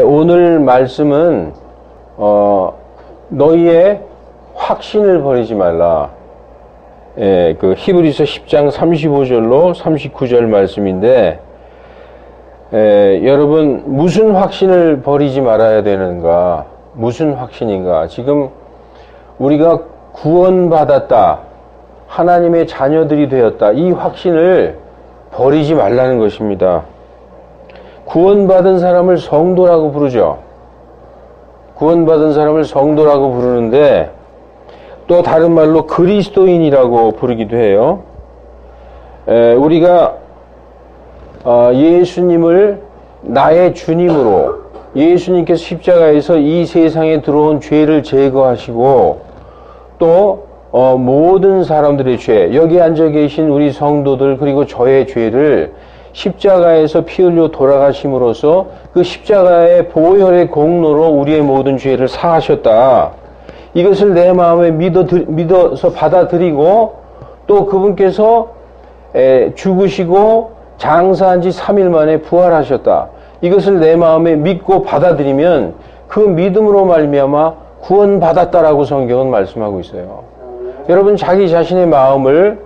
오늘 말씀은 너희의 확신을 버리지 말라. 그 히브리서 10장 35절로 39절 말씀인데, 여러분 무슨 확신을 버리지 말아야 되는가? 무슨 확신인가? 지금 우리가 구원받았다, 하나님의 자녀들이 되었다, 이 확신을 버리지 말라는 것입니다. 구원받은 사람을 성도라고 부르죠. 구원받은 사람을 성도라고 부르는데, 또 다른 말로 그리스도인이라고 부르기도 해요. 우리가 예수님을 나의 주님으로, 예수님께서 십자가에서 이 세상에 들어온 죄를 제거하시고, 또 모든 사람들의 죄, 여기 앉아 계신 우리 성도들 그리고 저의 죄를 십자가에서 피 흘려 돌아가심으로써 그 십자가의 보혈의 공로로 우리의 모든 죄를 사하셨다. 이것을 내 마음에 믿어서 받아들이고, 또 그분께서 죽으시고 장사한 지 3일 만에 부활하셨다. 이것을 내 마음에 믿고 받아들이면 그 믿음으로 말미암아 구원받았다라고 성경은 말씀하고 있어요. 여러분, 자기 자신의 마음을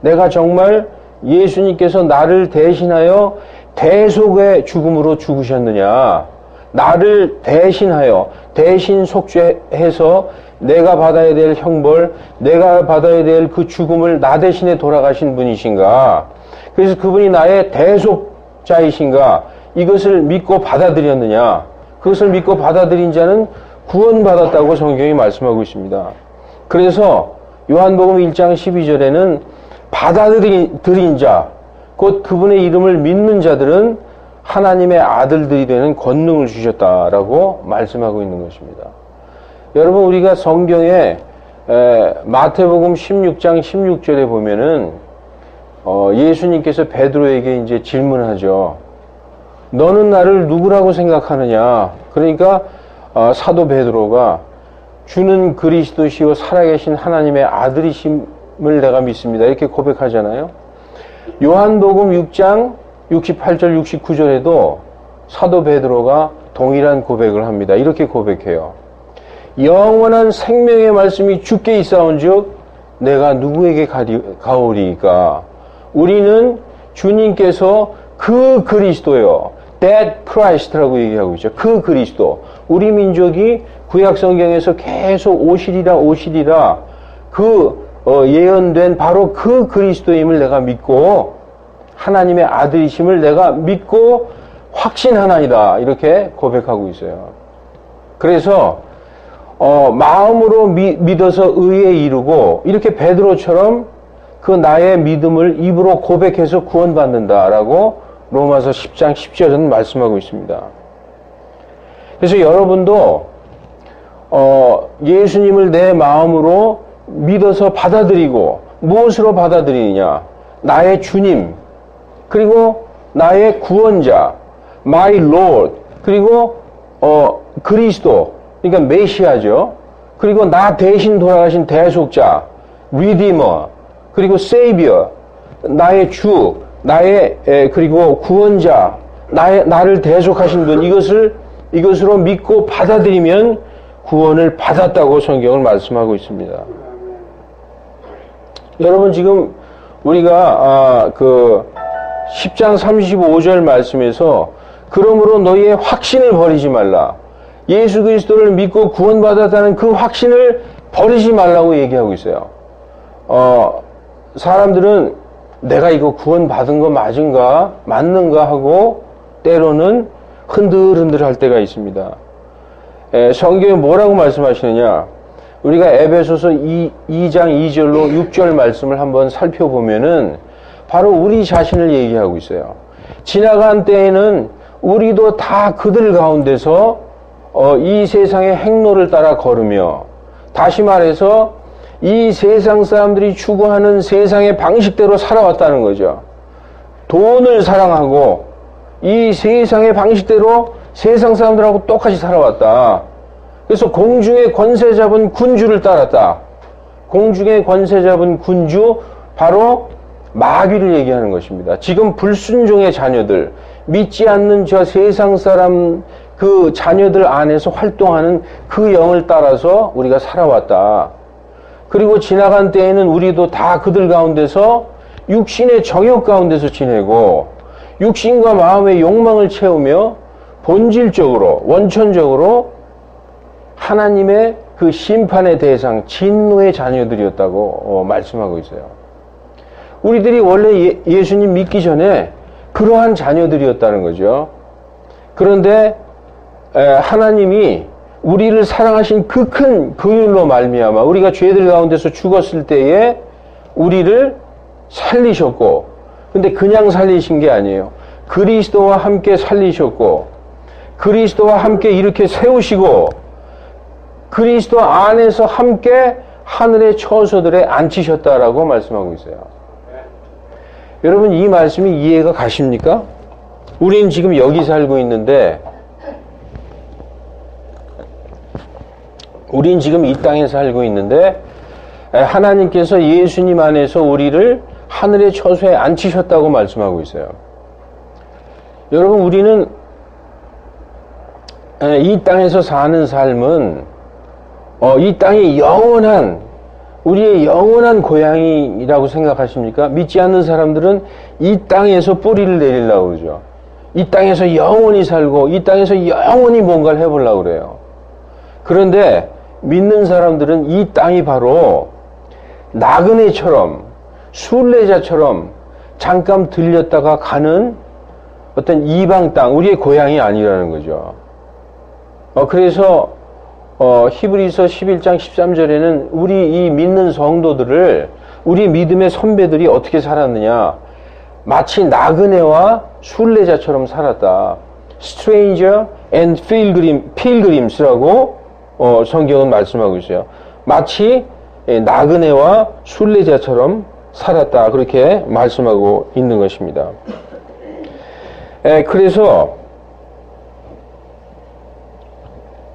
내가 정말 예수님께서 나를 대신하여 대속의 죽음으로 죽으셨느냐, 나를 대신하여 대신 속죄해서 내가 받아야 될 형벌, 내가 받아야 될 그 죽음을 나 대신에 돌아가신 분이신가, 그래서 그분이 나의 대속자이신가, 이것을 믿고 받아들였느냐. 그것을 믿고 받아들인 자는 구원받았다고 성경이 말씀하고 있습니다. 그래서 요한복음 1장 12절에는 받아들인 자, 곧 그분의 이름을 믿는 자들은 하나님의 아들들이 되는 권능을 주셨다라고 말씀하고 있는 것입니다. 여러분, 우리가 성경에 마태복음 16장 16절에 보면은 예수님께서 베드로에게 이제 질문하죠. 너는 나를 누구라고 생각하느냐? 그러니까 사도 베드로가 주는 그리스도시요 살아계신 하나님의 아들이심을 내가 믿습니다, 이렇게 고백하잖아요. 요한복음 6장 68절 69절에도 사도 베드로가 동일한 고백을 합니다. 이렇게 고백해요. 영원한 생명의 말씀이 주께 있사온즉 내가 누구에게 가오리이까? 우리는 주님께서 그 그리스도요, that Christ라고 얘기하고 있죠. 그 그리스도. 우리 민족이 구약 성경에서 계속 오시리라 그 예언된 바로 그 그리스도임을 내가 믿고, 하나님의 아들이심을 내가 믿고 확신하나이다, 이렇게 고백하고 있어요. 그래서 마음으로 믿어서 의에 이르고, 이렇게 베드로처럼 그 나의 믿음을 입으로 고백해서 구원받는다라고 로마서 10장 10절은 말씀하고 있습니다. 그래서 여러분도 예수님을 내 마음으로 믿어서 받아들이고, 무엇으로 받아들이느냐? 나의 주님, 그리고 나의 구원자, my Lord, 그리고 그리스도, 그러니까 메시아죠. 그리고 나 대신 돌아가신 대속자, Redeemer, 그리고 Savior, 나의 주, 나의 그리고 구원자, 나를 대속하신 분, 이것으로 믿고 받아들이면 구원을 받았다고 성경을 말씀하고 있습니다. 여러분, 지금 우리가 그 10장 35절 말씀에서 그러므로 너희의 확신을 버리지 말라, 예수 그리스도를 믿고 구원받았다는 그 확신을 버리지 말라고 얘기하고 있어요. 사람들은 내가 이거 구원받은 거 맞는가 하고 때로는 흔들흔들 할 때가 있습니다. 성경에 뭐라고 말씀하시느냐? 우리가 에베소서 2장 2절로 6절 말씀을 한번 살펴보면은 바로 우리 자신을 얘기하고 있어요. 지나간 때에는 우리도 다 그들 가운데서 이 세상의 행로를 따라 걸으며, 다시 말해서 이 세상 사람들이 추구하는 세상의 방식대로 살아왔다는 거죠. 돈을 사랑하고 이 세상의 방식대로 세상 사람들하고 똑같이 살아왔다. 그래서 공중의 권세 잡은 군주를 따랐다. 공중의 권세 잡은 군주, 바로 마귀를 얘기하는 것입니다. 지금 불순종의 자녀들, 믿지 않는 저 세상 사람 그 자녀들 안에서 활동하는 그 영을 따라서 우리가 살아왔다. 그리고 지나간 때에는 우리도 다 그들 가운데서 육신의 정욕 가운데서 지내고 육신과 마음의 욕망을 채우며 본질적으로 원천적으로 하나님의 그 심판의 대상 진노의 자녀들이었다고 말씀하고 있어요. 우리들이 원래 예수님 믿기 전에 그러한 자녀들이었다는 거죠. 그런데 하나님이 우리를 사랑하신 그 큰 긍휼로 말미암아 우리가 죄들 가운데서 죽었을 때에 우리를 살리셨고, 근데 그냥 살리신 게 아니에요. 그리스도와 함께 살리셨고, 그리스도와 함께 이렇게 세우시고, 그리스도 안에서 함께 하늘의 처소들에 앉히셨다라고 말씀하고 있어요. 여러분, 이 말씀이 이해가 가십니까? 우리는 지금 여기 살고 있는데, 우린 지금 이 땅에 살고 있는데 하나님께서 예수님 안에서 우리를 하늘의 처소에 앉히셨다고 말씀하고 있어요. 여러분, 우리는 이 땅에서 사는 삶은 이 땅의 영원한, 우리의 영원한 고향이라고 생각하십니까? 믿지 않는 사람들은 이 땅에서 뿌리를 내리려고 그러죠. 이 땅에서 영원히 살고 이 땅에서 영원히 뭔가를 해보려고 그래요. 그런데 믿는 사람들은 이 땅이 바로 나그네처럼, 순례자처럼 잠깐 들렸다가 가는 어떤 이방 땅, 우리의 고향이 아니라는 거죠. 그래서 히브리서 11장 13절에는 우리 이 믿는 성도들을, 우리 믿음의 선배들이 어떻게 살았느냐, 마치 나그네와 순례자처럼 살았다. Stranger and Pilgrims라고 성경은 말씀하고 있어요. 마치 나그네와 순례자처럼 살았다. 그렇게 말씀하고 있는 것입니다. 그래서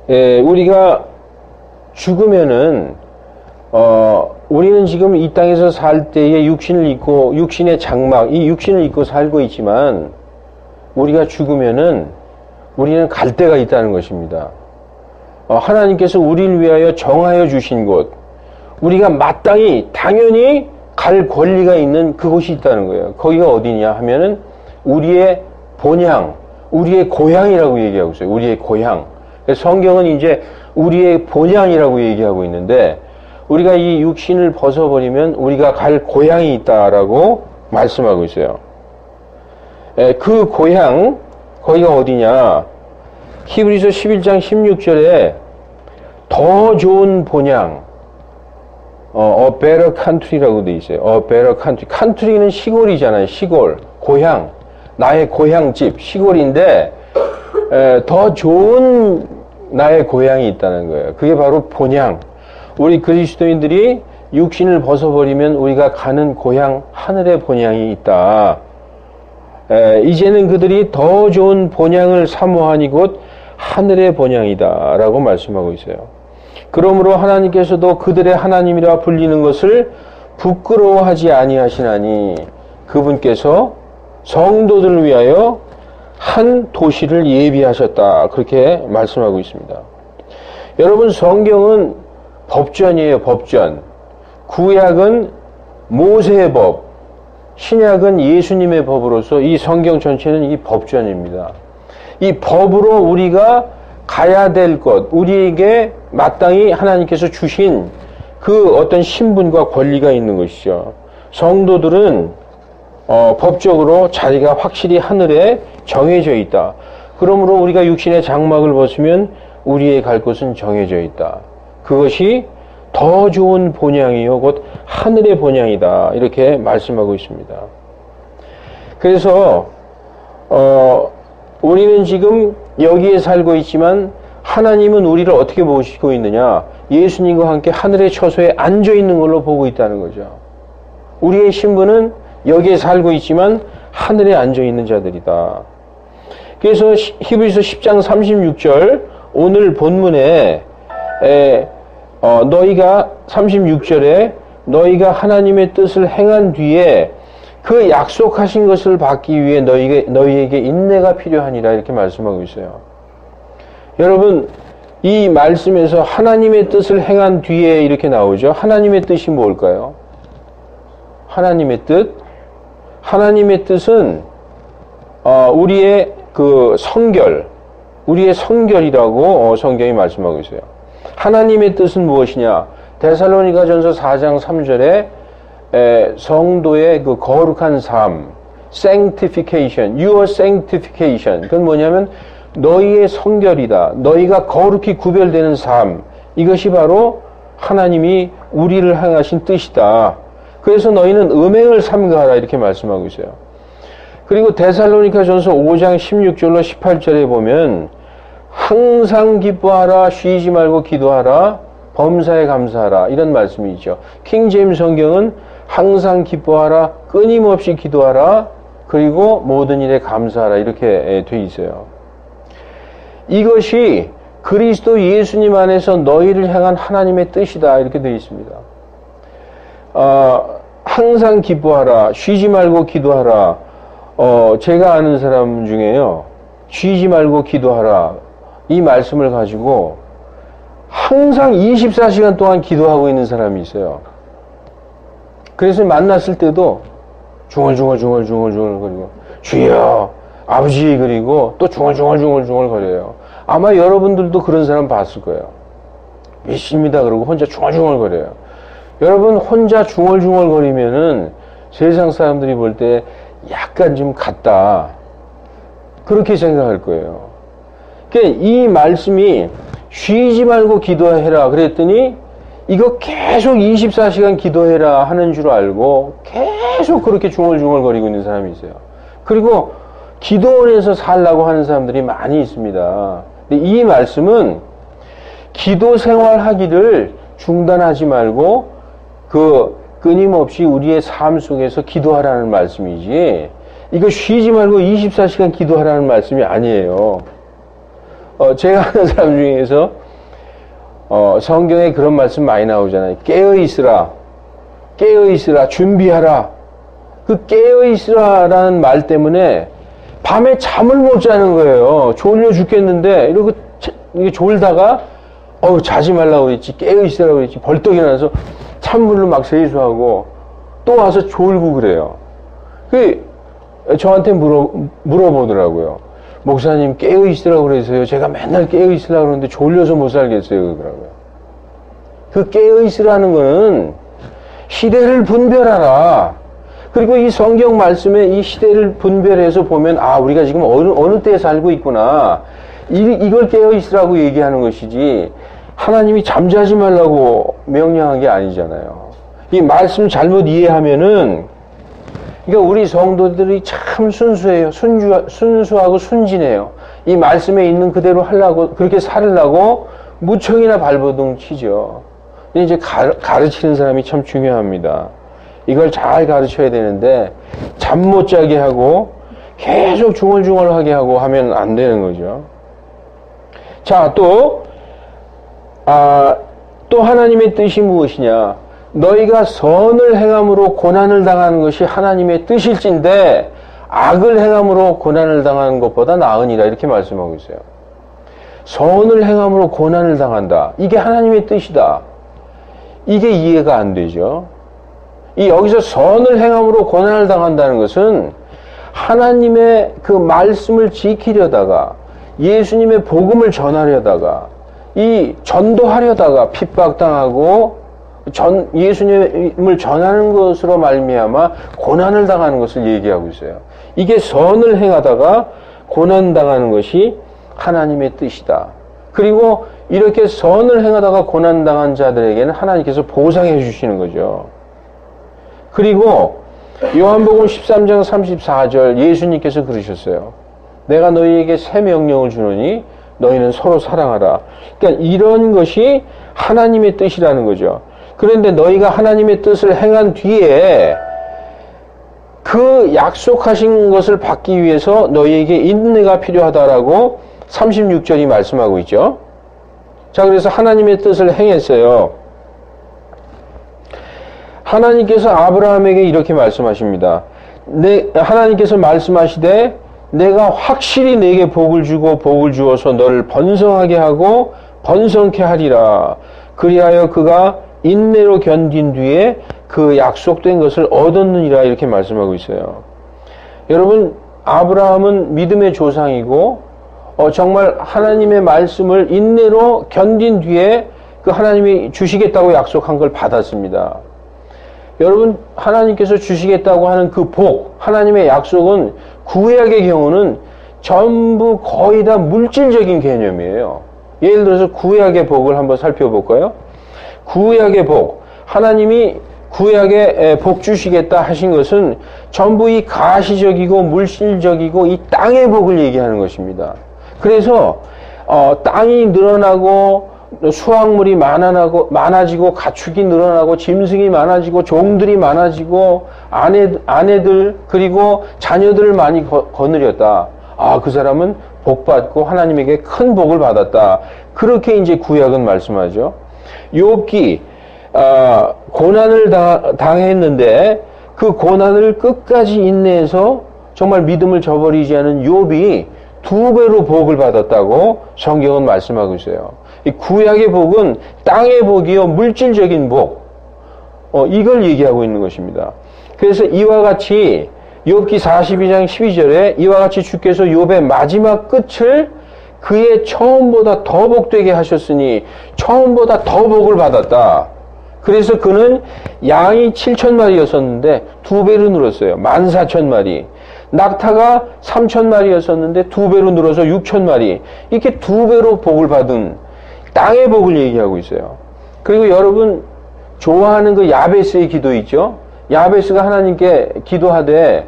우리가 죽으면은 우리는 지금 이 땅에서 살 때에 육신을 입고, 육신의 장막, 이 육신을 입고 살고 있지만 우리가 죽으면은 우리는 갈 데가 있다는 것입니다. 하나님께서 우리를 위하여 정하여 주신 곳, 우리가 마땅히 당연히 갈 권리가 있는 그곳이 있다는 거예요. 거기가 어디냐 하면은 우리의 본향, 우리의 고향이라고 얘기하고 있어요. 우리의 고향. 성경은 이제 우리의 본향이라고 얘기하고 있는데, 우리가 이 육신을 벗어버리면 우리가 갈 고향이 있다라고 말씀하고 있어요. 그 고향, 거기가 어디냐? 히브리서 11장 16절에 더 좋은 본향, a better country라고 돼 있어요. a better country. country는 시골이잖아요. 시골, 고향, 나의 고향집, 시골인데 더 좋은 나의 고향이 있다는 거예요. 그게 바로 본향. 우리 그리스도인들이 육신을 벗어버리면 우리가 가는 고향, 하늘의 본향이 있다. 이제는 그들이 더 좋은 본향을 사모하니 곧 하늘의 본향이다 라고 말씀하고 있어요. 그러므로 하나님께서도 그들의 하나님이라 불리는 것을 부끄러워하지 아니하시나니 그분께서 성도들을 위하여 한 도시를 예비하셨다. 그렇게 말씀하고 있습니다. 여러분, 성경은 법전이에요. 법전. 구약은 모세의 법, 신약은 예수님의 법으로서 이 성경 전체는 이 법전입니다. 이 법으로 우리가 가야 될 것, 우리에게 마땅히 하나님께서 주신 그 어떤 신분과 권리가 있는 것이죠. 성도들은 법적으로 자리가 확실히 하늘에 정해져 있다. 그러므로 우리가 육신의 장막을 벗으면 우리의 갈 곳은 정해져 있다. 그것이 더 좋은 본향이요 곧 하늘의 본향이다. 이렇게 말씀하고 있습니다. 그래서 우리는 지금 여기에 살고 있지만 하나님은 우리를 어떻게 보시고 있느냐? 예수님과 함께 하늘의 처소에 앉아 있는 걸로 보고 있다는 거죠. 우리의 신분은 여기에 살고 있지만 하늘에 앉아 있는 자들이다. 그래서 히브리서 10장 36절 오늘 본문에 너희가 36절에 너희가 하나님의 뜻을 행한 뒤에 그 약속하신 것을 받기 위해 너희에게 인내가 필요하니라 이렇게 말씀하고 있어요. 여러분, 이 말씀에서 하나님의 뜻을 행한 뒤에 이렇게 나오죠. 하나님의 뜻이 뭘까요? 하나님의 뜻? 하나님의 뜻은 우리의 그 성결, 우리의 성결이라고 성경이 말씀하고 있어요. 하나님의 뜻은 무엇이냐? 데살로니가전서 4장 3절에 성도의 그 거룩한 삶, sanctification, your sanctification. 그건 뭐냐면 너희의 성결이다. 너희가 거룩히 구별되는 삶. 이것이 바로 하나님이 우리를 향하신 뜻이다. 그래서 너희는 음행을 삼가하라 이렇게 말씀하고 있어요. 그리고 데살로니가전서 5장 16절로 18절에 보면 항상 기뻐하라, 쉬지 말고 기도하라, 범사에 감사하라 이런 말씀이 있죠. 킹 제임스 성경은 항상 기뻐하라, 끊임없이 기도하라, 그리고 모든 일에 감사하라 이렇게 돼 있어요. 이것이 그리스도 예수님 안에서 너희를 향한 하나님의 뜻이다 이렇게 되어 있습니다. 항상 기뻐하라, 쉬지 말고 기도하라. 제가 아는 사람 중에요, 쉬지 말고 기도하라 이 말씀을 가지고 항상 24시간 동안 기도하고 있는 사람이 있어요. 그래서 만났을 때도 중얼중얼 주여 아버지, 그리고 또 중얼중얼 거려요. 아마 여러분들도 그런 사람 봤을 거예요. 믿습니다 그러고 혼자 중얼중얼 거려요. 여러분, 혼자 중얼중얼 거리면은 세상 사람들이 볼 때 약간 좀 같다 그렇게 생각할 거예요. 그러니까 이 말씀이 쉬지 말고 기도해라 그랬더니 이거 계속 24시간 기도해라 하는 줄 알고 계속 그렇게 중얼중얼 거리고 있는 사람이 있어요. 그리고 기도원에서 살라고 하는 사람들이 많이 있습니다. 근데 이 말씀은 기도 생활하기를 중단하지 말고 끊임없이 우리의 삶 속에서 기도하라는 말씀이지, 이거 쉬지 말고 24시간 기도하라는 말씀이 아니에요. 제가 아는 사람 중에서 성경에 그런 말씀 많이 나오잖아요. 깨어있으라, 준비하라. 그 깨어있으라라는 말 때문에 밤에 잠을 못 자는 거예요. 졸려 죽겠는데 이러고 이게 졸다가 자지 말라고 그랬지, 깨어있으라고 그랬지, 벌떡 일어나서 찬물로 막 세수하고 또 와서 졸고 그래요. 저한테 물어보더라고요. 목사님, 깨어있으라고 그래서요, 제가 맨날 깨어있으라고 그러는데 졸려서 못 살겠어요 그러더라고요. 그 깨어있으라는 거는 시대를 분별하라. 그리고 이 성경 말씀에 이 시대를 분별해서 보면 우리가 지금 어느 때에 살고 있구나, 이걸 깨어있으라고 얘기하는 것이지 하나님이 잠자지 말라고 명령한 게 아니잖아요. 이 말씀 잘못 이해하면은, 그러니까 우리 성도들이 참 순수해요. 순수하고 순진해요. 이 말씀에 있는 그대로 하려고, 그렇게 살으려고 무척이나 발버둥 치죠. 근데 이제 가르치는 사람이 참 중요합니다. 이걸 잘 가르쳐야 되는데 잠 못 자게 하고 계속 중얼중얼하게 하고 하면 안 되는 거죠. 자, 또 하나님의 뜻이 무엇이냐? 너희가 선을 행함으로 고난을 당하는 것이 하나님의 뜻일진데 악을 행함으로 고난을 당하는 것보다 나으니라 이렇게 말씀하고 있어요. 선을 행함으로 고난을 당한다. 이게 하나님의 뜻이다. 이게 이해가 안 되죠. 여기서 선을 행함으로 고난을 당한다는 것은 하나님의 그 말씀을 지키려다가 예수님의 복음을 전하려다가 전도하려다가 핍박당하고 예수님을 전하는 것으로 말미암아 고난을 당하는 것을 얘기하고 있어요. 이게 선을 행하다가 고난당하는 것이 하나님의 뜻이다. 그리고 이렇게 선을 행하다가 고난당한 자들에게는 하나님께서 보상해 주시는 거죠. 그리고 요한복음 13장 34절 예수님께서 그러셨어요. 내가 너희에게 새 명령을 주노니 너희는 서로 사랑하라. 그러니까 이런 것이 하나님의 뜻이라는 거죠. 그런데 너희가 하나님의 뜻을 행한 뒤에 그 약속하신 것을 받기 위해서 너희에게 인내가 필요하다라고 36절이 말씀하고 있죠. 자, 그래서 하나님의 뜻을 행했어요. 하나님께서 아브라함에게 이렇게 말씀하십니다. 하나님께서 말씀하시되 내가 확실히 내게 복을 주고 복을 주어서 너를 번성하게 하고 번성케 하리라. 그리하여 그가 인내로 견딘 뒤에 그 약속된 것을 얻었느니라. 이렇게 말씀하고 있어요. 여러분, 아브라함은 믿음의 조상이고 정말 하나님의 말씀을 인내로 견딘 뒤에 그 하나님이 주시겠다고 약속한 걸 받았습니다. 여러분, 하나님께서 주시겠다고 하는 그 복, 하나님의 약속은 구약의 경우는 전부 거의 다 물질적인 개념이에요. 예를 들어서 구약의 복을 한번 살펴볼까요? 구약의 복, 하나님이 구약에 복 주시겠다 하신 것은 전부 이 가시적이고 물질적이고 이 땅의 복을 얘기하는 것입니다. 그래서 땅이 늘어나고 수확물이 많아지고 가축이 늘어나고 짐승이 많아지고 종들이 많아지고 아내들 그리고 자녀들을 많이 거느렸다. 그 사람은 복받고 하나님에게 큰 복을 받았다. 그렇게 이제 구약은 말씀하죠. 욥기 고난을 당했는데 그 고난을 끝까지 인내해서 정말 믿음을 저버리지 않은 욥이 2배로 복을 받았다고 성경은 말씀하고 있어요. 이 구약의 복은 땅의 복이요 물질적인 복, 이걸 얘기하고 있는 것입니다. 그래서 이와 같이 욥기 42장 12절에 이와 같이 주께서 욥의 마지막 끝을 그의 처음보다 더 복되게 하셨으니 처음보다 더 복을 받았다. 그래서 그는 양이 7,000마리였었는데 2배로 늘었어요. 14,000마리. 낙타가 3,000마리였었는데 2배로 늘어서 6,000마리. 이렇게 2배로 복을 받은 땅의 복을 얘기하고 있어요. 그리고 여러분 좋아하는 그 야베스의 기도 있죠? 야베스가 하나님께 기도하되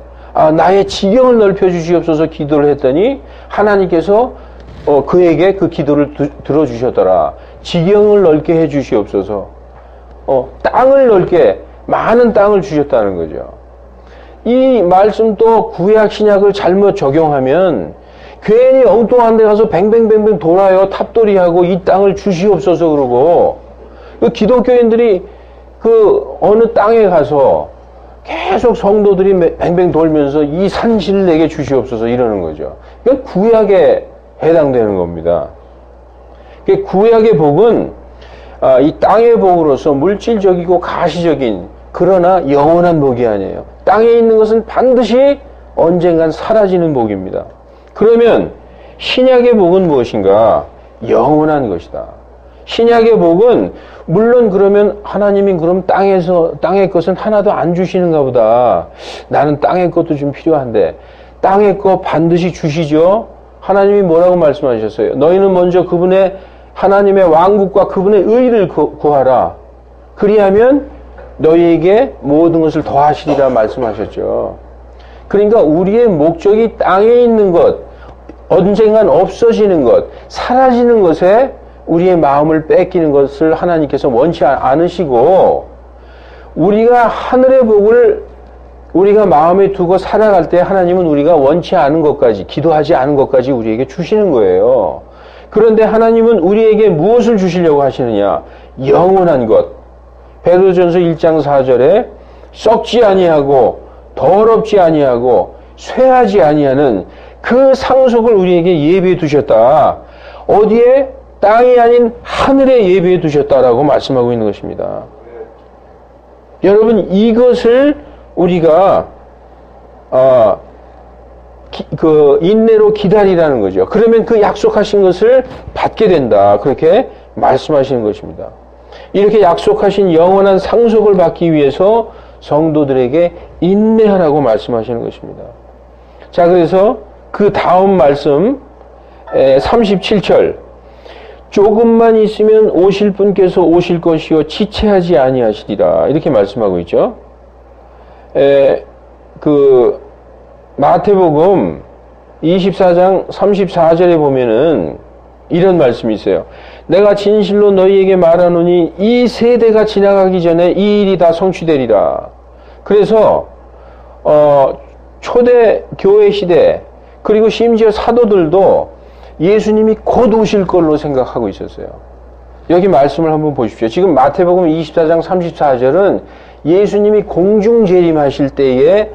나의 지경을 넓혀 주시옵소서 기도를 했더니 하나님께서 그에게 그 기도를 들어주셨더라. 지경을 넓게 해 주시옵소서. 땅을 넓게 많은 땅을 주셨다는 거죠. 이 말씀도 구약 신약을 잘못 적용하면 괜히 엉뚱한 데 가서 뱅뱅뱅뱅 돌아요. 탑돌이하고 이 땅을 주시옵소서 그러고 기독교인들이 그 어느 땅에 가서 계속 성도들이 뱅뱅 돌면서 이 산지를 내게 주시옵소서 이러는 거죠. 이건 구약에 해당되는 겁니다. 구약의 복은 이 땅의 복으로서 물질적이고 가시적인 그러나 영원한 복이 아니에요. 땅에 있는 것은 반드시 언젠간 사라지는 복입니다. 그러면 신약의 복은 무엇인가? 영원한 것이다. 신약의 복은 물론 그러면 하나님이 그럼 땅의 것은 하나도 안 주시는가 보다. 나는 땅의 것도 좀 필요한데 땅의 것 반드시 주시죠. 하나님이 뭐라고 말씀하셨어요? 너희는 먼저 그분의 하나님의 왕국과 그분의 의를 구하라. 그리하면 너희에게 모든 것을 더하시리라 말씀하셨죠. 그러니까 우리의 목적이 땅에 있는 것, 언젠간 없어지는 것, 사라지는 것에 우리의 마음을 뺏기는 것을 하나님께서 원치 않으시고 우리가 하늘의 복을 우리가 마음에 두고 살아갈 때 하나님은 우리가 원치 않은 것까지, 기도하지 않은 것까지 우리에게 주시는 거예요. 그런데 하나님은 우리에게 무엇을 주시려고 하시느냐? 영원한 것. 베드로전서 1장 4절에 썩지 아니하고 더럽지 아니하고 쇠하지 아니하는 그 상속을 우리에게 예비해 두셨다. 어디에? 땅이 아닌 하늘에 예비해 두셨다라고 말씀하고 있는 것입니다. 여러분, 이것을 우리가 인내로 기다리라는 거죠. 그러면 그 약속하신 것을 받게 된다. 그렇게 말씀하시는 것입니다. 이렇게 약속하신 영원한 상속을 받기 위해서 성도들에게 인내하라고 말씀하시는 것입니다. 자, 그래서 그 다음 말씀 37절 조금만 있으면 오실 분께서 오실 것이요 지체하지 아니하시리라 이렇게 말씀하고 있죠. 마태복음 24장 34절에 보면은 이런 말씀이 있어요. 내가 진실로 너희에게 말하노니 이 세대가 지나가기 전에 이 일이 다 성취되리라. 그래서 초대 교회 시대 그리고 심지어 사도들도 예수님이 곧 오실 걸로 생각하고 있었어요. 여기 말씀을 한번 보십시오. 지금 마태복음 24장 34절은 예수님이 공중재림하실 때의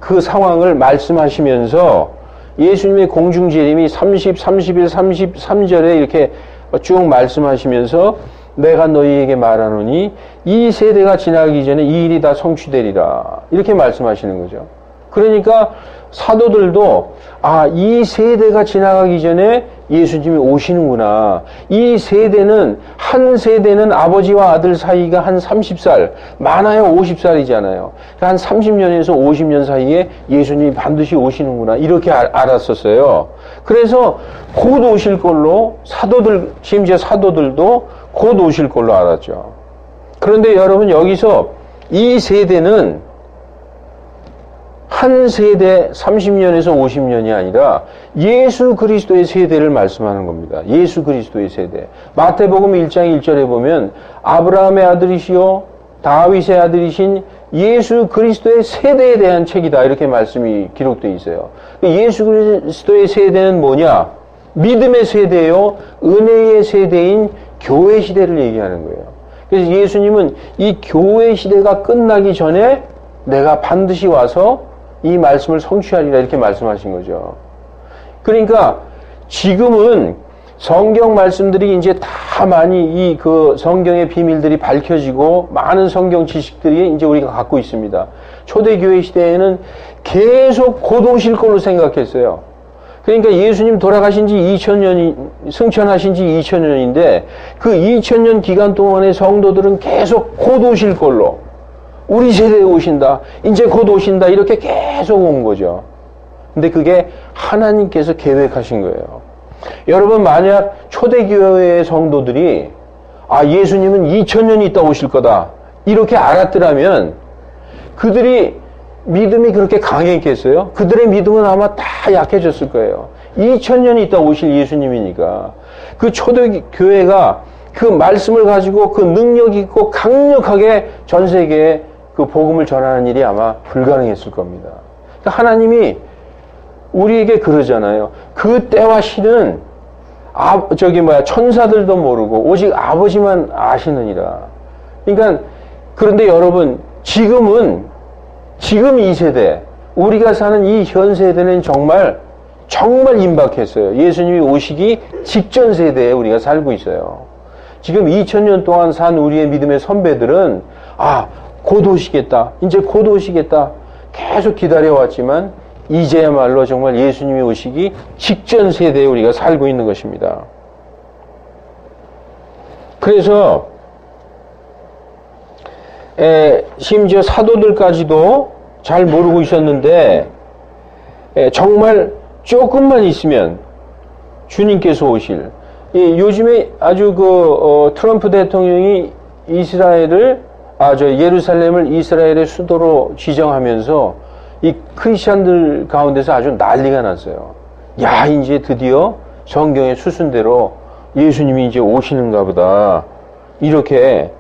그 상황을 말씀하시면서 예수님의 공중재림이 30, 31, 33절에 이렇게 쭉 말씀하시면서 내가 너희에게 말하노니 이 세대가 지나기 전에 이 일이 다 성취되리라. 이렇게 말씀하시는 거죠. 그러니까 사도들도 이 세대가 지나가기 전에 예수님이 오시는구나. 이 세대는 한 세대는 아버지와 아들 사이가 한 30살, 많아야 50살이잖아요. 한 30년에서 50년 사이에 예수님이 반드시 오시는구나. 이렇게 알았었어요. 그래서 곧 오실 걸로 사도들, 심지어 사도들도 곧 오실 걸로 알았죠. 그런데 여러분 여기서 이 세대는 한 세대 30년에서 50년이 아니라 예수 그리스도의 세대를 말씀하는 겁니다. 예수 그리스도의 세대. 마태복음 1장 1절에 보면 아브라함의 아들이시요 다윗의 아들이신 예수 그리스도의 세대에 대한 책이다. 이렇게 말씀이 기록되어 있어요. 예수 그리스도의 세대는 뭐냐? 믿음의 세대요. 은혜의 세대인 교회 시대를 얘기하는 거예요. 그래서 예수님은 이 교회 시대가 끝나기 전에 내가 반드시 와서 이 말씀을 성취하리라 이렇게 말씀하신 거죠. 그러니까 지금은 성경 말씀들이 이제 다 많이 이 성경의 비밀들이 밝혀지고 많은 성경 지식들이 이제 우리가 갖고 있습니다. 초대교회 시대에는 계속 곧 오실 걸로 생각했어요. 그러니까 예수님 돌아가신 지 2000년이, 승천하신 지 2000년인데 그 2000년 기간 동안의 성도들은 계속 곧 오실 걸로, 우리 세대에 오신다, 이제 곧 오신다, 이렇게 계속 온 거죠. 근데 그게 하나님께서 계획하신 거예요. 여러분, 만약 초대교회의 성도들이 예수님은 2000년이 있다 오실 거다 이렇게 알았더라면 그들이 믿음이 그렇게 강했겠어요? 그들의 믿음은 아마 다 약해졌을 거예요. 2000년이 있다 오실 예수님이니까. 그 초대교회가 그 말씀을 가지고 그 능력 있고 강력하게 전 세계에 그 복음을 전하는 일이 아마 불가능했을 겁니다. 그러니까 하나님이 우리에게 그러잖아요. 그 때와 시는 천사들도 모르고 오직 아버지만 아시느니라. 그러니까 그런데 여러분, 지금 이 세대, 우리가 사는 이 현 세대는 정말 임박했어요. 예수님이 오시기 직전 세대에 우리가 살고 있어요. 지금 2000년 동안 산 우리의 믿음의 선배들은 곧 오시겠다, 이제 곧 오시겠다 계속 기다려왔지만 이제야말로 정말 예수님이 오시기 직전 세대에 우리가 살고 있는 것입니다. 그래서 심지어 사도들까지도 잘 모르고 있었는데 정말 조금만 있으면 주님께서 오실, 요즘에 아주 트럼프 대통령이 예루살렘을 이스라엘의 수도로 지정하면서 이 크리스찬들 가운데서 아주 난리가 났어요. 이제 드디어 성경의 수순대로 예수님이 이제 오시는가 보다. 이렇게,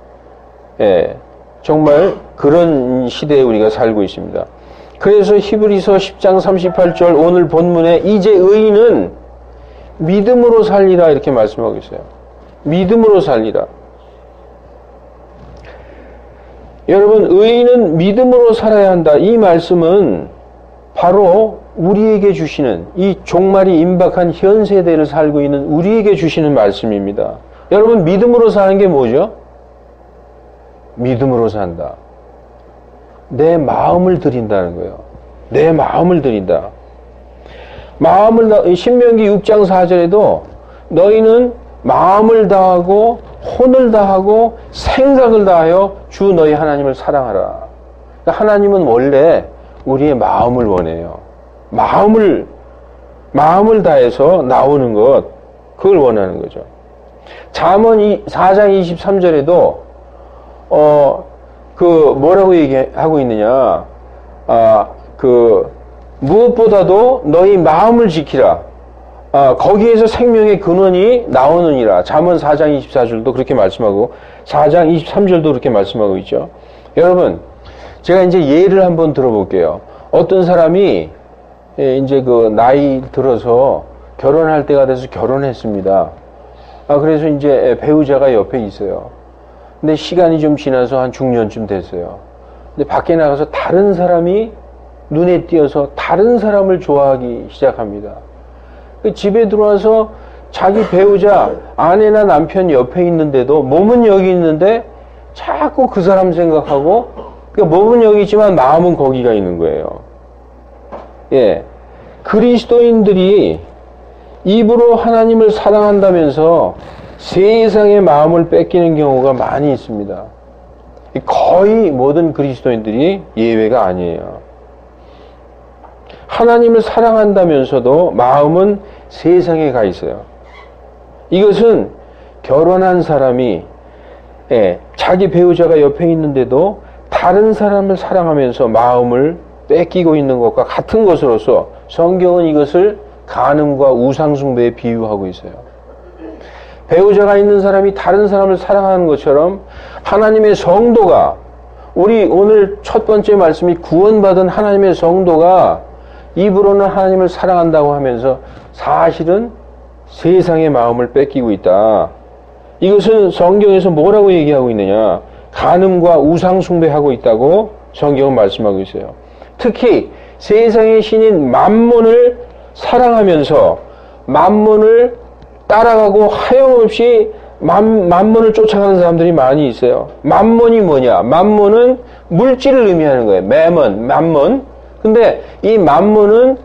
정말 그런 시대에 우리가 살고 있습니다. 그래서 히브리서 10장 38절 오늘 본문에 이제 의인은 믿음으로 살리라 이렇게 말씀하고 있어요. 믿음으로 살리라. 여러분, 의인은 믿음으로 살아야 한다. 이 말씀은 바로 우리에게 주시는, 이 종말이 임박한 현 세대를 살고 있는 우리에게 주시는 말씀입니다. 여러분, 믿음으로 사는 게 뭐죠? 믿음으로 산다. 내 마음을 드린다는 거예요. 내 마음을 드린다. 신명기 6장 4절에도 너희는 마음을 다하고 혼을 다하고 생각을 다하여 주 너희 하나님을 사랑하라. 그러니까 하나님은 원래 우리의 마음을 원해요. 마음을 다해서 나오는 것, 그걸 원하는 거죠. 잠언 4장 23절에도 뭐라고 얘기하고 있느냐? 무엇보다도 너희 마음을 지키라. 거기에서 생명의 근원이 나오느니라. 잠언 4장 24절도 그렇게 말씀하고 4장 23절도 그렇게 말씀하고 있죠. 여러분, 제가 이제 예를 한번 들어볼게요. 어떤 사람이 이제 나이 들어서 결혼할 때가 돼서 결혼했습니다. 그래서 이제 배우자가 옆에 있어요. 근데 시간이 좀 지나서 한 중년쯤 됐어요. 근데 밖에 나가서 다른 사람이 눈에 띄어서 다른 사람을 좋아하기 시작합니다. 집에 들어와서 자기 배우자, 아내나 남편 옆에 있는데도 몸은 여기 있는데 자꾸 그 사람 생각하고, 그러니까 몸은 여기 있지만 마음은 거기가 있는 거예요. 예. 그리스도인들이 입으로 하나님을 사랑한다면서 세상의 마음을 뺏기는 경우가 많이 있습니다. 거의 모든 그리스도인들이 예외가 아니에요. 하나님을 사랑한다면서도 마음은 세상에 가 있어요. 이것은 결혼한 사람이 자기 배우자가 옆에 있는데도 다른 사람을 사랑하면서 마음을 뺏기고 있는 것과 같은 것으로서 성경은 이것을 간음과 우상숭배에 비유하고 있어요. 배우자가 있는 사람이 다른 사람을 사랑하는 것처럼 하나님의 성도가, 우리 오늘 첫 번째 말씀이 구원받은 하나님의 성도가 입으로는 하나님을 사랑한다고 하면서 사실은 세상의 마음을 뺏기고 있다. 이것은 성경에서 뭐라고 얘기하고 있느냐? 간음과 우상숭배하고 있다고 성경은 말씀하고 있어요. 특히 세상의 신인 맘몬을 사랑하면서 맘몬을 따라가고 하염없이 맘몬을 쫓아가는 사람들이 많이 있어요. 맘몬이 뭐냐? 맘몬은 물질을 의미하는 거예요. 맘몬. 근데 이 맘몬은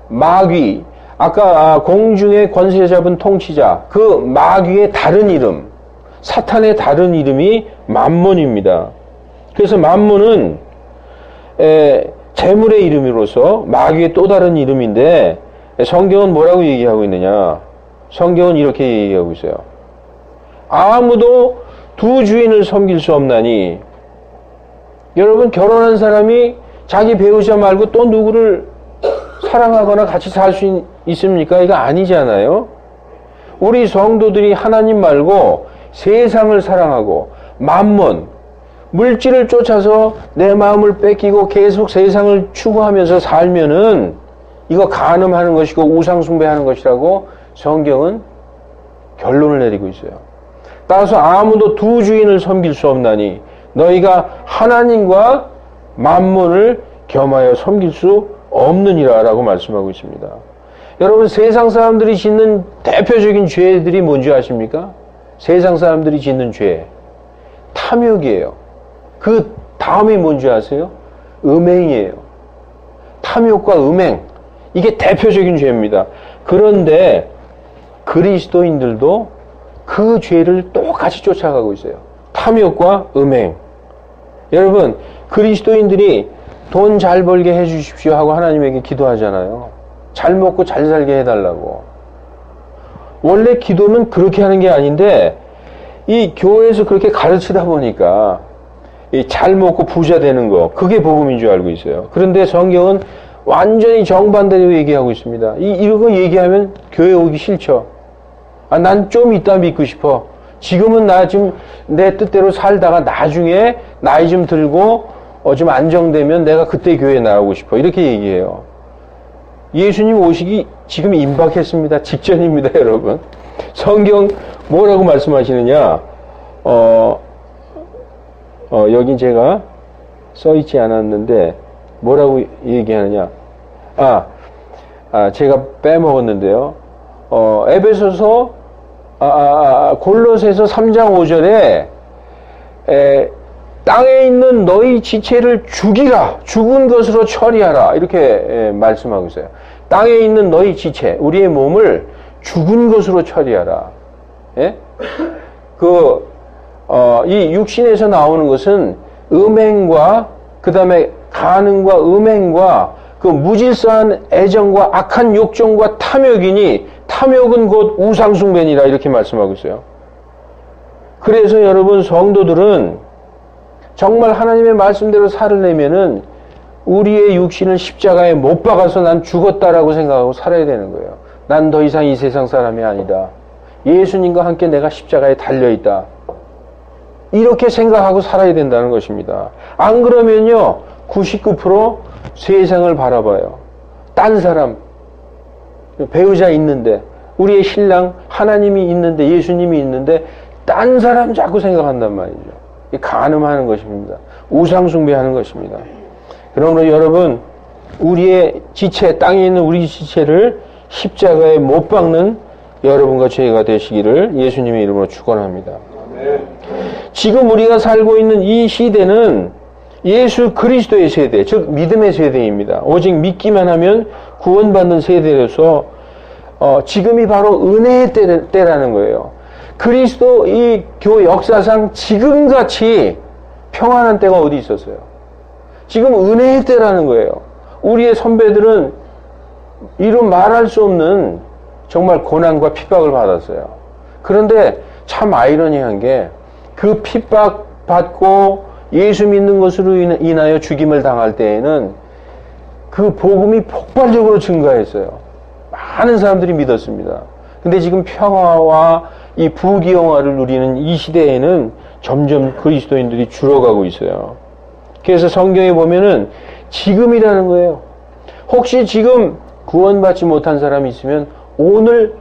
마귀, 아까 공중의 권세 잡은 통치자, 그 마귀의 다른 이름, 사탄의 다른 이름이 맘몬입니다. 그래서 맘몬은 재물의 이름으로서 마귀의 또 다른 이름인데, 성경은 뭐라고 얘기하고 있느냐? 성경은 이렇게 얘기하고 있어요. 아무도 두 주인을 섬길 수 없나니. 여러분, 결혼한 사람이 자기 배우자 말고 또 누구를 사랑하거나 같이 살 수 있습니까? 이거 아니잖아요. 우리 성도들이 하나님 말고 세상을 사랑하고 맘몬, 물질을 쫓아서 내 마음을 뺏기고 계속 세상을 추구하면서 살면은 이거 간음하는 것이고 우상숭배하는 것이라고 성경은 결론을 내리고 있어요. 따라서 아무도 두 주인을 섬길 수 없나니 너희가 하나님과 맘몬을 겸하여 섬길 수 없느니라 라고 말씀하고 있습니다. 여러분, 세상 사람들이 짓는 대표적인 죄들이 뭔지 아십니까? 세상 사람들이 짓는 죄, 탐욕이에요. 그 다음이 뭔지 아세요? 음행이에요. 탐욕과 음행, 이게 대표적인 죄입니다. 그런데 그리스도인들도 그 죄를 똑같이 쫓아가고 있어요. 탐욕과 음행. 여러분, 그리스도인들이 돈 잘 벌게 해주십시오 하고 하나님에게 기도하잖아요. 잘 먹고 잘 살게 해달라고. 원래 기도는 그렇게 하는 게 아닌데 이 교회에서 그렇게 가르치다 보니까 이 잘 먹고 부자 되는 거, 그게 복음인 줄 알고 있어요. 그런데 성경은 완전히 정반대로 얘기하고 있습니다. 이거 얘기하면 교회 오기 싫죠. 난 좀 이따 믿고 싶어. 지금은 나 지금 내 뜻대로 살다가 나중에 나이 좀 들고 좀 안정되면 내가 그때 교회에 나오고 싶어. 이렇게 얘기해요. 예수님 오시기 지금 임박했습니다. 직전입니다, 여러분. 성경 뭐라고 말씀하시느냐? 여기 제가 써있지 않았는데 뭐라고 얘기하느냐? 제가 빼먹었는데요. 에베소서 골로새서 3장 5절에 땅에 있는 너희 지체를 죽이라, 죽은 것으로 처리하라, 이렇게 말씀하고 있어요. 땅에 있는 너희 지체, 우리의 몸을 죽은 것으로 처리하라. 예? 이 육신에서 나오는 것은 음행과 그 다음에 간음과 음행과 그 무질서한 애정과 악한 욕정과 탐욕이니 탐욕은 곧 우상숭배니라, 이렇게 말씀하고 있어요. 그래서 여러분, 성도들은 정말 하나님의 말씀대로 살으려면은 우리의 육신을 십자가에 못 박아서 난 죽었다라고 생각하고 살아야 되는 거예요. 난 더 이상 이 세상 사람이 아니다. 예수님과 함께 내가 십자가에 달려있다. 이렇게 생각하고 살아야 된다는 것입니다. 안 그러면요, 99% 세상을 바라봐요. 딴 사람, 배우자 있는데, 우리의 신랑 하나님이 있는데, 예수님이 있는데 딴 사람 자꾸 생각한단 말이죠. 간음하는 것입니다. 우상숭배하는 것입니다. 그러므로 여러분, 우리의 지체, 땅에 있는 우리 지체를 십자가에 못 박는 여러분과 저희가 되시기를 예수님의 이름으로 축원합니다. 지금 우리가 살고 있는 이 시대는 예수 그리스도의 세대, 즉 믿음의 세대입니다. 오직 믿기만 하면 구원받는 세대로서 지금이 바로 은혜의 때라는 거예요. 그리스도 이 교회 역사상 지금같이 평안한 때가 어디 있었어요? 지금 은혜의 때라는 거예요. 우리의 선배들은 이루 말할 수 없는 정말 고난과 핍박을 받았어요. 그런데 참 아이러니한 게 그 핍박 받고 예수 믿는 것으로 인하여 죽임을 당할 때에는 그 복음이 폭발적으로 증가했어요. 많은 사람들이 믿었습니다. 근데 지금 평화와 이 부귀영화를 누리는 이 시대에는 점점 그리스도인들이 줄어가고 있어요. 그래서 성경에 보면은 지금이라는 거예요. 혹시 지금 구원받지 못한 사람이 있으면 오늘,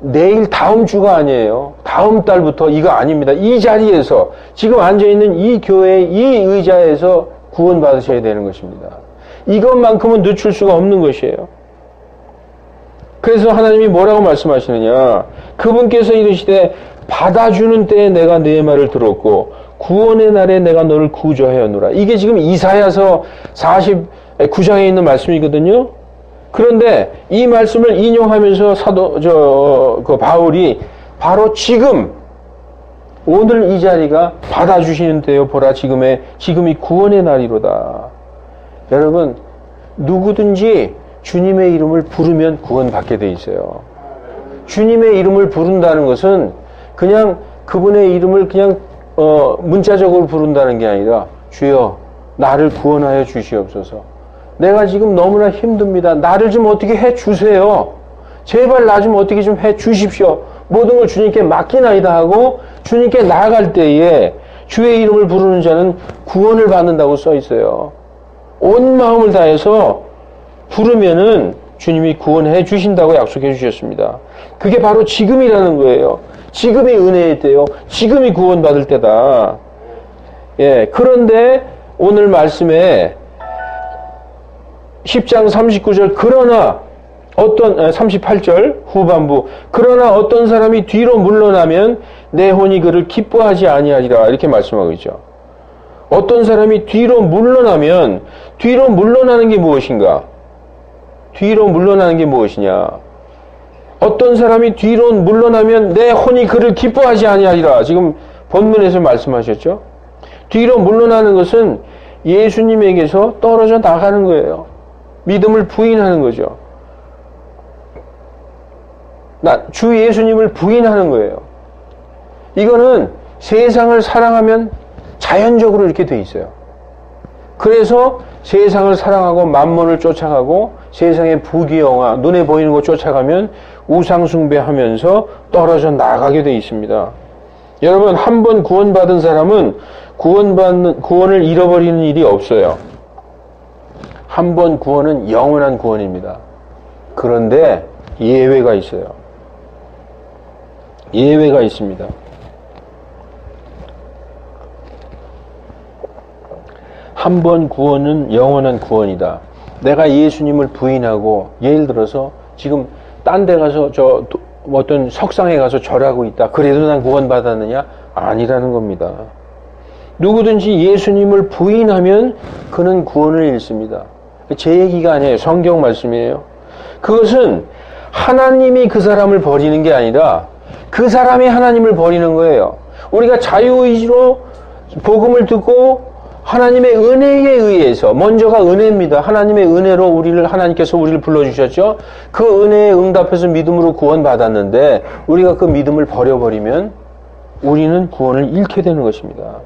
내일, 다음 주가 아니에요. 다음 달부터 이거 아닙니다. 이 자리에서 지금 앉아있는 이 교회 이 의자에서 구원받으셔야 되는 것입니다. 이것만큼은 늦출 수가 없는 것이에요. 그래서 하나님이 뭐라고 말씀하시느냐. 그분께서 이르시되 받아주는 때에 내가 네 말을 들었고 구원의 날에 내가 너를 구조하였노라. 이게 지금 이사야서 49장에 있는 말씀이거든요. 그런데 이 말씀을 인용하면서 바울이 바로 지금 오늘 이 자리가 받아주시는 때요 보라 지금이 구원의 날이로다. 여러분 누구든지 주님의 이름을 부르면 구원받게 돼 있어요. 주님의 이름을 부른다는 것은 그냥 그분의 이름을 그냥 문자적으로 부른다는 게 아니라 주여 나를 구원하여 주시옵소서. 내가 지금 너무나 힘듭니다. 나를 좀 어떻게 해 주세요. 제발 나 좀 어떻게 좀 해 주십시오. 모든 걸 주님께 맡기나이다 하고 주님께 나아갈 때에 주의 이름을 부르는 자는 구원을 받는다고 써 있어요. 온 마음을 다해서 부르면은 주님이 구원해 주신다고 약속해 주셨습니다. 그게 바로 지금이라는 거예요. 지금이 은혜의 때요. 지금이 구원받을 때다. 예. 그런데 오늘 말씀에 10장 39절 그러나 38절 후반부 그러나 어떤 사람이 뒤로 물러나면 내 혼이 그를 기뻐하지 아니하리라 이렇게 말씀하고 있죠. 어떤 사람이 뒤로 물러나면 뒤로 물러나는 게 무엇인가? 뒤로 물러나는 게 무엇이냐? 어떤 사람이 뒤로 물러나면 내 혼이 그를 기뻐하지 아니하리라. 지금 본문에서 말씀하셨죠. 뒤로 물러나는 것은 예수님에게서 떨어져 나가는 거예요. 믿음을 부인하는 거죠. 주 예수님을 부인하는 거예요. 이거는 세상을 사랑하면 자연적으로 이렇게 돼 있어요. 그래서 세상을 사랑하고 만몬을 쫓아가고 세상의 부귀영화, 눈에 보이는 것 쫓아가면 우상숭배하면서 떨어져 나가게 돼 있습니다. 여러분, 한 번 구원받은 사람은 구원을 잃어버리는 일이 없어요. 한 번 구원은 영원한 구원입니다. 그런데 예외가 있어요. 예외가 있습니다. 한 번 구원은 영원한 구원이다. 내가 예수님을 부인하고 예를 들어서 지금 딴 데 가서 어떤 석상에 가서 절하고 있다. 그래도 난 구원받았느냐? 아니라는 겁니다. 누구든지 예수님을 부인하면 그는 구원을 잃습니다. 제 얘기가 아니에요. 성경 말씀이에요. 그것은 하나님이 그 사람을 버리는 게 아니라 그 사람이 하나님을 버리는 거예요. 우리가 자유의지로 복음을 듣고 하나님의 은혜에 의해서, 먼저가 은혜입니다. 하나님의 은혜로 하나님께서 우리를 불러주셨죠. 그 은혜에 응답해서 믿음으로 구원받았는데 우리가 그 믿음을 버려버리면 우리는 구원을 잃게 되는 것입니다.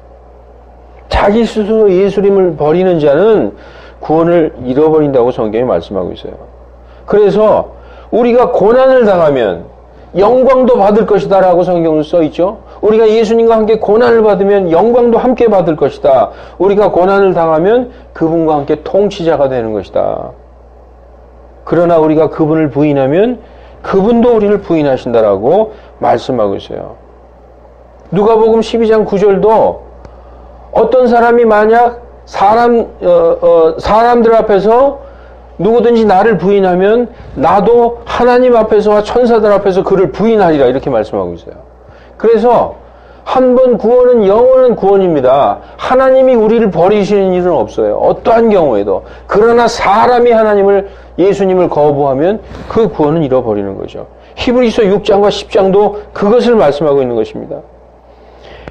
자기 스스로 예수님을 버리는 자는 구원을 잃어버린다고 성경이 말씀하고 있어요. 그래서 우리가 고난을 당하면 영광도 받을 것이다 라고 성경은 써있죠. 우리가 예수님과 함께 고난을 받으면 영광도 함께 받을 것이다. 우리가 고난을 당하면 그분과 함께 통치자가 되는 것이다. 그러나 우리가 그분을 부인하면 그분도 우리를 부인하신다라고 말씀하고 있어요. 누가복음 12장 9절도 어떤 사람이 만약 사람들 앞에서 누구든지 나를 부인하면 나도 하나님 앞에서와 천사들 앞에서 그를 부인하리라 이렇게 말씀하고 있어요. 그래서 한 번 구원은 영원한 구원입니다. 하나님이 우리를 버리시는 일은 없어요. 어떠한 경우에도. 그러나 사람이 예수님을 거부하면 그 구원은 잃어버리는 거죠. 히브리서 6장과 10장도 그것을 말씀하고 있는 것입니다.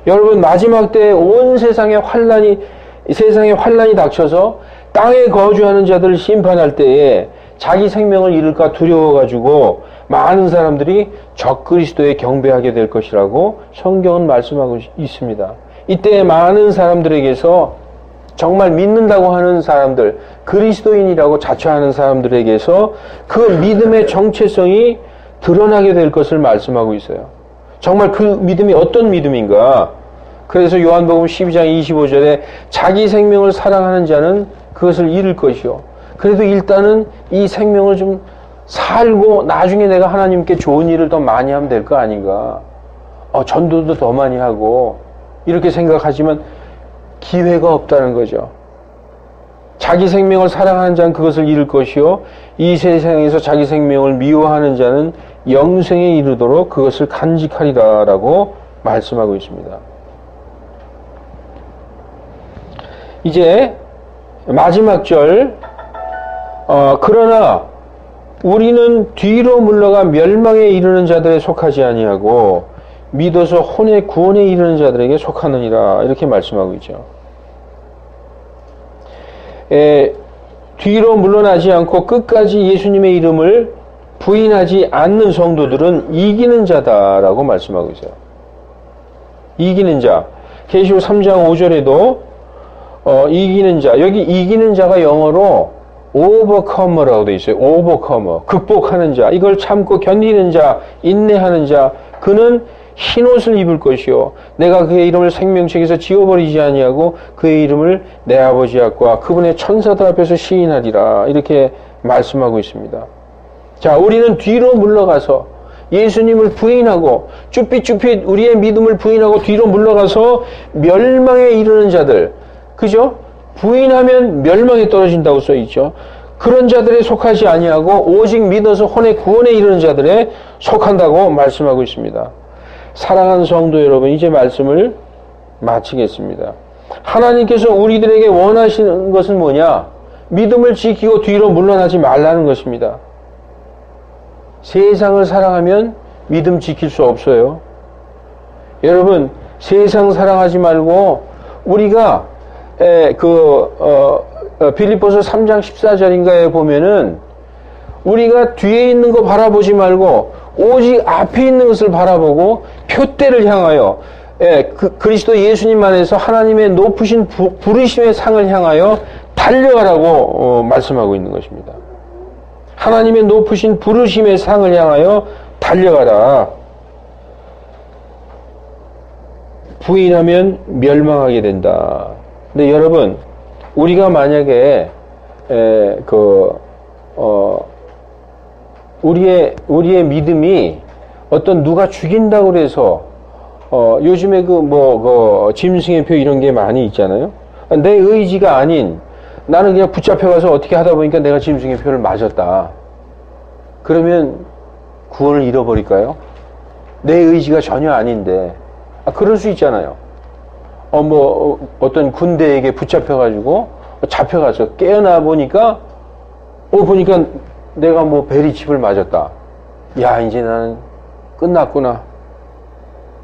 여러분, 마지막 때에 온 세상에 환란이 닥쳐서 땅에 거주하는 자들을 심판할 때에 자기 생명을 잃을까 두려워가지고 많은 사람들이 적그리스도에 경배하게 될 것이라고 성경은 말씀하고 있습니다. 이때 많은 사람들에게서 정말 믿는다고 하는 사람들, 그리스도인이라고 자처하는 사람들에게서 그 믿음의 정체성이 드러나게 될 것을 말씀하고 있어요. 정말 그 믿음이 어떤 믿음인가? 그래서 요한복음 12장 25절에 자기 생명을 사랑하는 자는 그것을 잃을 것이요. 그래도 일단은 이 생명을 좀 살고 나중에 내가 하나님께 좋은 일을 더 많이 하면 될 거 아닌가. 전도도 더 많이 하고 이렇게 생각하지만 기회가 없다는 거죠. 자기 생명을 사랑하는 자는 그것을 잃을 것이요. 이 세상에서 자기 생명을 미워하는 자는 영생에 이르도록 그것을 간직하리라 라고 말씀하고 있습니다. 이제 마지막 절, 그러나 우리는 뒤로 물러가 멸망에 이르는 자들에 속하지 아니하고 믿어서 혼의 구원에 이르는 자들에게 속하느니라 이렇게 말씀하고 있죠. 뒤로 물러나지 않고 끝까지 예수님의 이름을 부인하지 않는 성도들은 이기는 자다라고 말씀하고 있어요. 이기는 자. 계시록 3장 5절에도 이기는 자. 여기 이기는 자가 영어로 overcomer라고 되어 있어요. overcomer. 극복하는 자. 이걸 참고 견디는 자, 인내하는 자. 그는 흰옷을 입을 것이요. 내가 그의 이름을 생명책에서 지워버리지 아니하고 그의 이름을 내 아버지 앞과 그분의 천사들 앞에서 시인하리라. 이렇게 말씀하고 있습니다. 자, 우리는 뒤로 물러가서 예수님을 부인하고 쭈삣쭈삣 우리의 믿음을 부인하고 뒤로 물러가서 멸망에 이르는 자들. 그죠? 부인하면 멸망에 떨어진다고 써있죠. 그런 자들에 속하지 아니하고 오직 믿어서 혼의 구원에 이르는 자들에 속한다고 말씀하고 있습니다. 사랑하는 성도 여러분, 이제 말씀을 마치겠습니다. 하나님께서 우리들에게 원하시는 것은 뭐냐? 믿음을 지키고 뒤로 물러나지 말라는 것입니다. 세상을 사랑하면 믿음 지킬 수 없어요. 여러분, 세상 사랑하지 말고 우리가 빌립보서 3장 14절인가에 보면은 우리가 뒤에 있는 거 바라보지 말고 오직 앞에 있는 것을 바라보고 표대를 향하여 그리스도 예수님 안에서 하나님의 높으신 부르심의 상을 향하여 달려가라고 말씀하고 있는 것입니다. 하나님의 높으신 부르심의 상을 향하여 달려가라. 부인하면 멸망하게 된다. 근데 여러분, 우리가 만약에 우리의 믿음이 어떤 누가 죽인다고 그래서 요즘에 짐승의 표 이런 게 많이 있잖아요. 내 의지가 아닌 나는 그냥 붙잡혀가서 어떻게 하다 보니까 내가 짐승의 표를 맞았다. 그러면 구원을 잃어버릴까요? 내 의지가 전혀 아닌데. 그럴 수 있잖아요. 어떤 군대에게 붙잡혀가지고 잡혀가서 깨어나 보니까 보니까 내가 베리칩을 맞았다. 야, 이제 나는 끝났구나.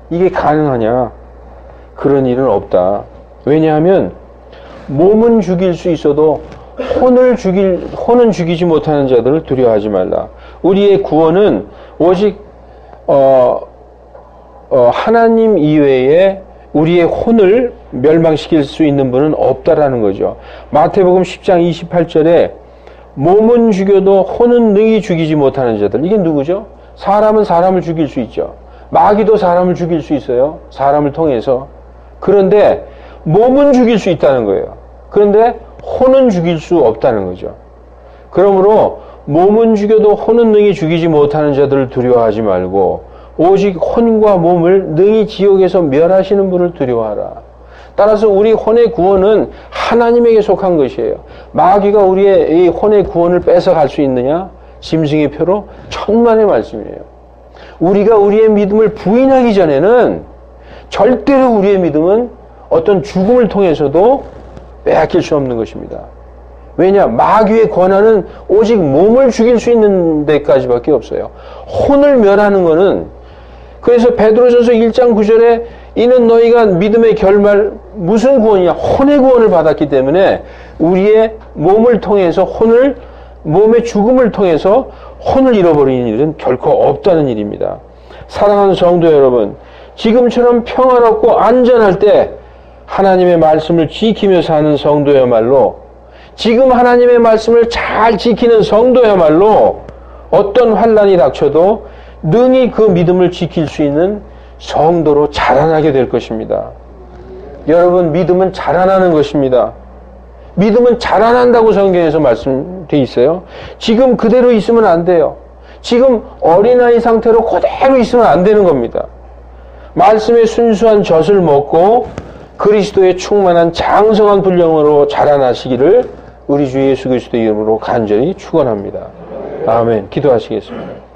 이게 가능하냐? 그런 일은 없다. 왜냐하면 몸은 죽일 수 있어도 혼은 죽이지 못하는 자들을 두려워하지 말라. 우리의 구원은 오직 하나님 이외에 우리의 혼을 멸망시킬 수 있는 분은 없다라는 거죠. 마태복음 10장 28절에 몸은 죽여도 혼은 능히 죽이지 못하는 자들. 이게 누구죠? 사람은 사람을 죽일 수 있죠. 마귀도 사람을 죽일 수 있어요. 사람을 통해서. 그런데 몸은 죽일 수 있다는 거예요. 그런데 혼은 죽일 수 없다는 거죠. 그러므로 몸은 죽여도 혼은 능히 죽이지 못하는 자들을 두려워하지 말고 오직 혼과 몸을 능히 지옥에서 멸하시는 분을 두려워하라. 따라서 우리 혼의 구원은 하나님에게 속한 것이에요. 마귀가 우리의 이 혼의 구원을 뺏어갈 수 있느냐? 짐승의 표로 천만의 말씀이에요. 우리가 우리의 믿음을 부인하기 전에는 절대로 우리의 믿음은 어떤 죽음을 통해서도 빼앗길 수 없는 것입니다. 왜냐? 마귀의 권한은 오직 몸을 죽일 수 있는 데까지밖에 없어요. 혼을 멸하는 것은, 그래서 베드로전서 1장 9절에 이는 너희가 믿음의 결말, 무슨 구원이냐? 혼의 구원을 받았기 때문에 우리의 몸을 통해서 몸의 죽음을 통해서 혼을 잃어버리는 일은 결코 없다는 일입니다. 사랑하는 성도 여러분, 지금처럼 평화롭고 안전할 때 하나님의 말씀을 지키며 사는 성도야말로, 지금 하나님의 말씀을 잘 지키는 성도야말로 어떤 환난이 닥쳐도 능히 그 믿음을 지킬 수 있는 성도로 자라나게 될 것입니다. 여러분, 믿음은 자라나는 것입니다. 믿음은 자라난다고 성경에서 말씀되어 있어요. 지금 그대로 있으면 안 돼요. 지금 어린아이 상태로 그대로 있으면 안 되는 겁니다. 말씀의 순수한 젖을 먹고 그리스도의 충만한 장성한 분량으로 자라나시기를 우리 주 예수 그리스도 이름으로 간절히 축원합니다. 아멘. 기도하시겠습니다.